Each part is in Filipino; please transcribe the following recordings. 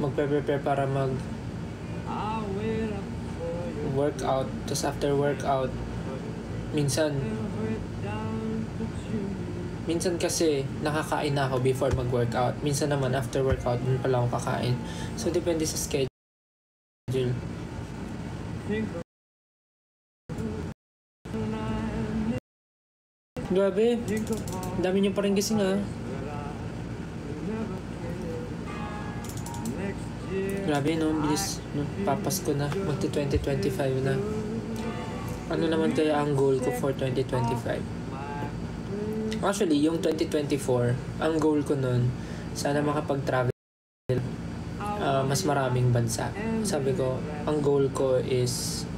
magpe-prepare para workout. Tapos after workout, minsan kasi nakakain na ako before mag-workout. Minsan naman after workout, dun pala ako kakain. So, depende sa schedule. Grabe. Dami niyo pa rin gising ha. Grabe no, bilis. No, papasko na. Magti 2025 na. Ano naman kaya ang goal ko for 2025? Actually, yung 2024, ang goal ko nun, sana makapag-travel mas maraming bansa. Sabi ko, ang goal ko is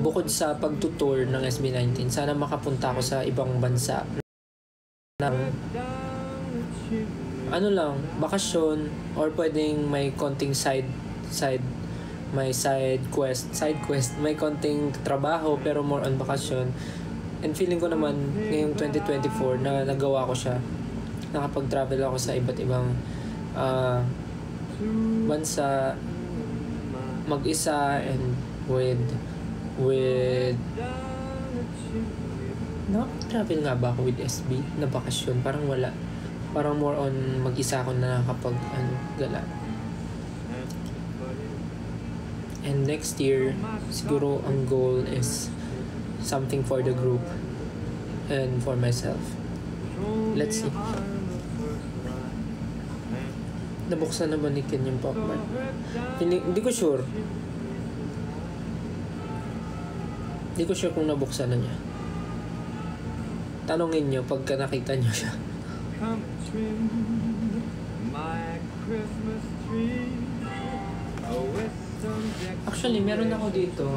bukod sa pagtutour ng SB19, sana makapunta ako sa ibang bansa ng bakasyon, or pwedeng may konting side quest, may konting trabaho pero more on bakasyon. And feeling ko naman ngayong 2024 na nagawa ko siya, nakapag-travel ako sa iba't ibang bansa mag-isa and with travel nga ba ako with SB na bakasyon? Parang wala. Parang more on mag-isa ako na gala. And next year, siguro ang goal is something for the group and for myself. Let's see. Nabuksan na ba ni Ken yung Pokemon? Hindi ko sure. Hindi ko sure kung nabuksan na niya. Tanungin niyo pagka nakita niyo siya. Actually, meron ako dito.